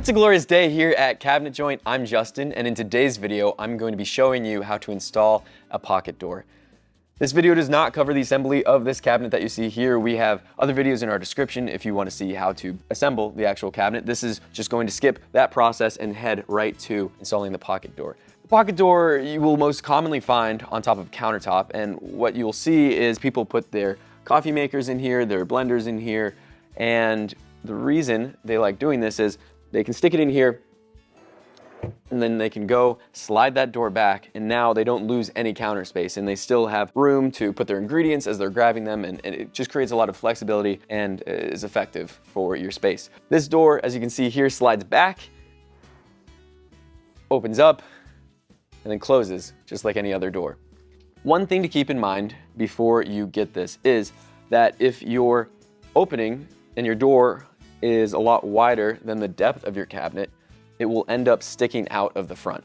It's a glorious day here at Cabinet Joint. I'm Justin, and in today's video, I'm going to be showing you how to install a pocket door. This video does not cover the assembly of this cabinet that you see here. We have other videos in our description if you want to see how to assemble the actual cabinet. This is just going to skip that process and head right to installing the pocket door. The pocket door you will most commonly find on top of a countertop, and what you'll see is people put their coffee makers in here, their blenders in here, and the reason they like doing this is they can stick it in here and then they can go slide that door back, and now they don't lose any counter space and they still have room to put their ingredients as they're grabbing them, and it just creates a lot of flexibility and is effective for your space. This door, as you can see here, slides back, opens up, and then closes just like any other door. One thing to keep in mind before you get this is that if your opening and your door is a lot wider than the depth of your cabinet, it will end up sticking out of the front.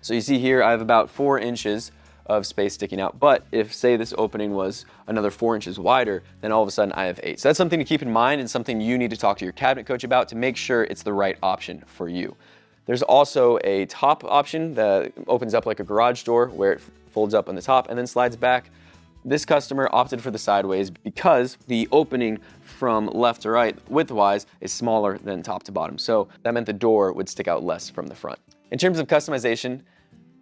So you see here, I have about 4 inches of space sticking out, but if, say, this opening was another 4 inches wider, then all of a sudden I have 8. So that's something to keep in mind and something you need to talk to your cabinet coach about to make sure it's the right option for you. There's also a top option that opens up like a garage door where it folds up on the top and then slides back. This customer opted for the sideways because the opening from left to right width-wise is smaller than top to bottom. So that meant the door would stick out less from the front. In terms of customization,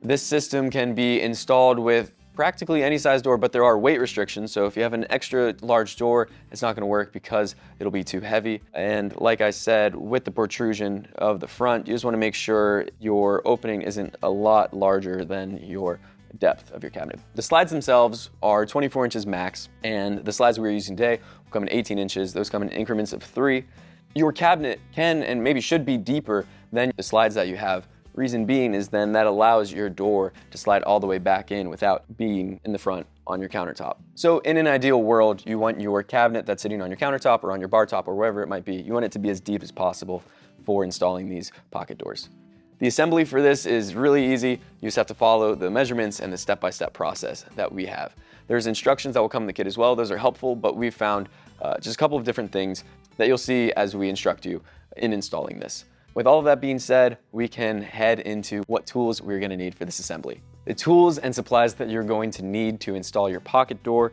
this system can be installed with practically any size door, but there are weight restrictions. So if you have an extra large door, it's not going to work because it'll be too heavy. And like I said, with the protrusion of the front, you just want to make sure your opening isn't a lot larger than your depth of your cabinet. The slides themselves are 24 inches max, and the slides we're using today will come in 18 inches. Those come in increments of 3. Your cabinet can and maybe should be deeper than the slides that you have. Reason being is then that allows your door to slide all the way back in without being in the front on your countertop. So in an ideal world, you want your cabinet that's sitting on your countertop or on your bar top or wherever it might be, you want it to be as deep as possible for installing these pocket doors. The assembly for this is really easy. You just have to follow the measurements and the step-by-step process that we have. There's instructions that will come in the kit as well. Those are helpful, but we've found just a couple of different things that you'll see as we instruct you in installing this. With all of that being said, we can head into what tools we're going to need for this assembly. The tools and supplies that you're going to need to install your pocket door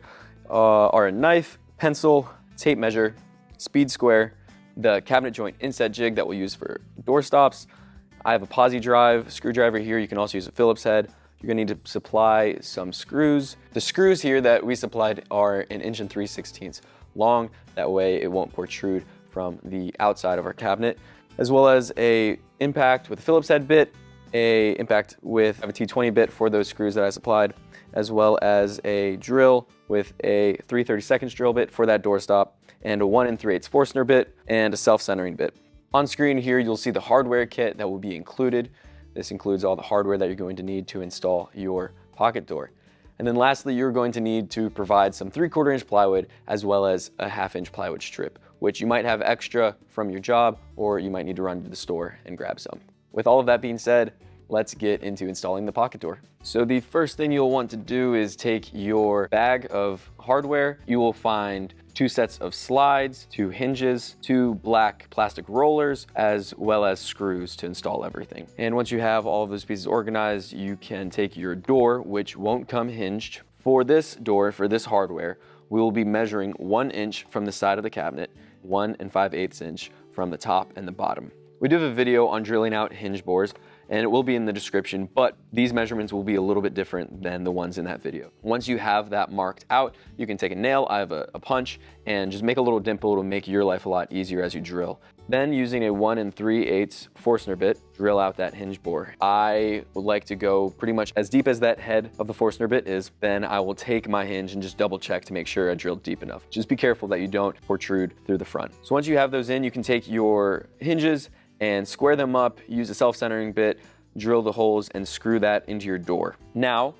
are a knife, pencil, tape measure, speed square, the cabinet joint inset jig that we'll use for door stops. I have a posi drive, screwdriver here. You can also use a Phillips head. You're gonna need to supply some screws. The screws here that we supplied are 1 3/16 inches long. That way it won't protrude from the outside of our cabinet, as well as a impact with a Phillips head bit, a impact with a T20 bit for those screws that I supplied, as well as a drill with a 3/32 drill bit for that door stop, and a 1 3/8 Forstner bit, and a self-centering bit. On screen here, you'll see the hardware kit that will be included. This includes all the hardware that you're going to need to install your pocket door. And then lastly, you're going to need to provide some 3/4 inch plywood as well as a 1/2 inch plywood strip, which you might have extra from your job, or you might need to run to the store and grab some. With all of that being said, let's get into installing the pocket door. So the first thing you'll want to do is take your bag of hardware. You will find 2 sets of slides, 2 hinges, 2 black plastic rollers, as well as screws to install everything. And once you have all of those pieces organized, you can take your door, which won't come hinged. For this door, for this hardware, we will be measuring 1 inch from the side of the cabinet, 1 5/8 inch from the top and the bottom. We do have a video on drilling out hinge bores, and it will be in the description, but these measurements will be a little bit different than the ones in that video. Once you have that marked out, you can take a nail, I have a punch, and just make a little dimple. It'll make your life a lot easier as you drill. Then using a 1 3/8 Forstner bit, drill out that hinge bore. I would like to go pretty much as deep as that head of the Forstner bit is. Then I will take my hinge and just double check to make sure I drilled deep enough. Just be careful that you don't protrude through the front. So once you have those in, you can take your hinges and square them up, use a self-centering bit, drill the holes, and screw that into your door. Now,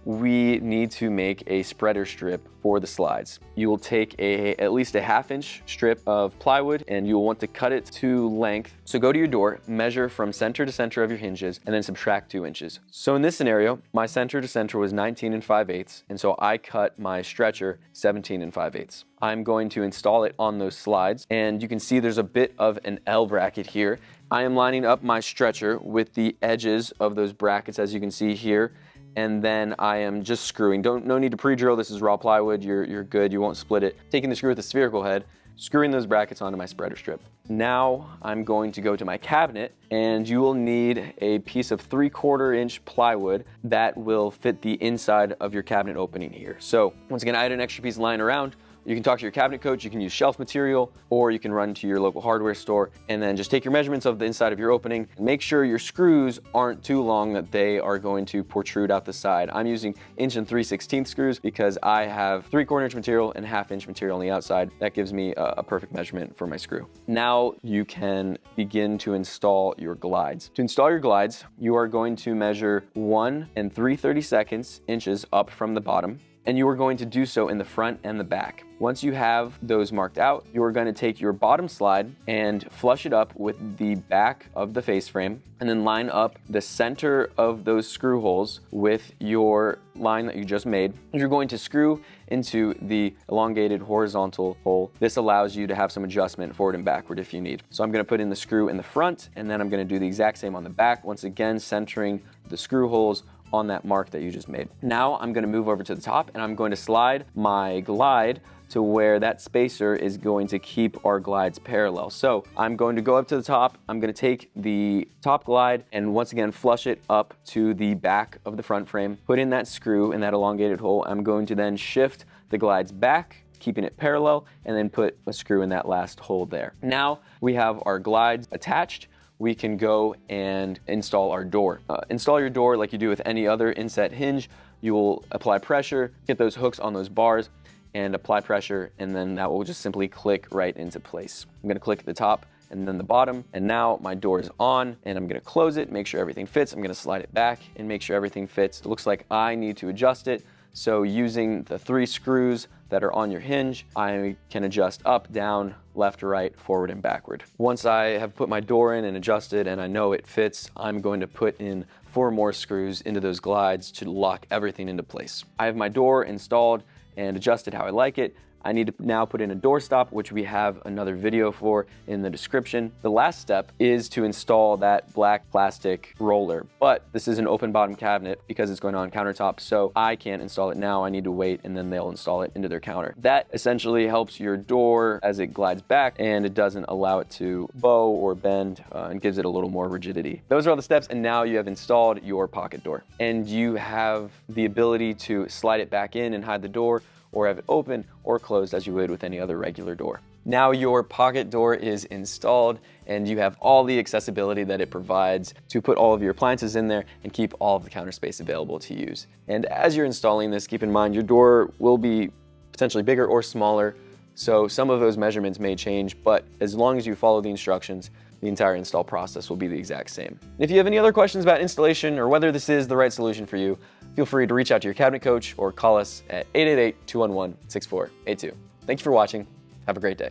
we need to make a spreader strip for the slides. You will take at least a 1/2 inch strip of plywood and you'll want to cut it to length. So go to your door, measure from center to center of your hinges, and then subtract 2 inches. So in this scenario, my center to center was 19 5/8, and so I cut my stretcher 17 5/8. I'm going to install it on those slides, and you can see there's a bit of an L bracket here. I am lining up my stretcher with the edges of those brackets, as you can see here, and then I am just screwing. No need to pre-drill, this is raw plywood, you're good, you won't split it. Taking the screw with the spherical head, screwing those brackets onto my spreader strip. Now I'm going to go to my cabinet, and you will need a piece of 3/4 inch plywood that will fit the inside of your cabinet opening here. So once again, I had an extra piece lying around. You can talk to your cabinet coach, you can use shelf material, or you can run to your local hardware store and then just take your measurements of the inside of your opening. Make sure your screws aren't too long that they are going to protrude out the side. I'm using 1 3/16 screws because I have 3/4 inch material and 1/2 inch material on the outside. That gives me a perfect measurement for my screw. Now you can begin to install your glides. To install your glides, you are going to measure 1 3/32 inches up from the bottom, and you are going to do so in the front and the back. Once you have those marked out, you are going to take your bottom slide and flush it up with the back of the face frame, and then line up the center of those screw holes with your line that you just made. You're going to screw into the elongated horizontal hole. This allows you to have some adjustment forward and backward if you need. So I'm going to put in the screw in the front, and then I'm going to do the exact same on the back, once again centering the screw holes on that mark that you just made. Now I'm going to move over to the top, and I'm going to slide my glide to where that spacer is going to keep our glides parallel. So I'm going to go up to the top, I'm going to take the top glide and once again flush it up to the back of the front frame, put in that screw in that elongated hole. I'm going to then shift the glides back, keeping it parallel, and then put a screw in that last hole there. Now we have our glides attached. We can go and install our door. Install your door like you do with any other inset hinge. You will apply pressure, get those hooks on those bars, and apply pressure, and then that will just simply click right into place. I'm gonna click the top and then the bottom, and now my door is on, and I'm gonna close it, make sure everything fits. I'm gonna slide it back and make sure everything fits. It looks like I need to adjust it, so using the 3 screws that are on your hinge, I can adjust up, down, left, right, forward, and backward. Once I have put my door in and adjusted and I know it fits, I'm going to put in 4 more screws into those glides to lock everything into place. I have my door installed and adjusted how I like it. I need to now put in a door stop, which we have another video for in the description. The last step is to install that black plastic roller, but this is an open bottom cabinet because it's going on countertop, so I can't install it now. I need to wait, and then they'll install it into their counter. That essentially helps your door as it glides back, and it doesn't allow it to bow or bend, and gives it a little more rigidity. Those are all the steps, and now you have installed your pocket door, and you have the ability to slide it back in and hide the door, or have it open or closed as you would with any other regular door. Now your pocket door is installed, and you have all the accessibility that it provides to put all of your appliances in there and keep all of the counter space available to use. And as you're installing this, keep in mind your door will be potentially bigger or smaller, so some of those measurements may change, but as long as you follow the instructions, the entire install process will be the exact same. If you have any other questions about installation or whether this is the right solution for you, feel free to reach out to your cabinet coach or call us at 888-211-6482. Thank you for watching. Have a great day.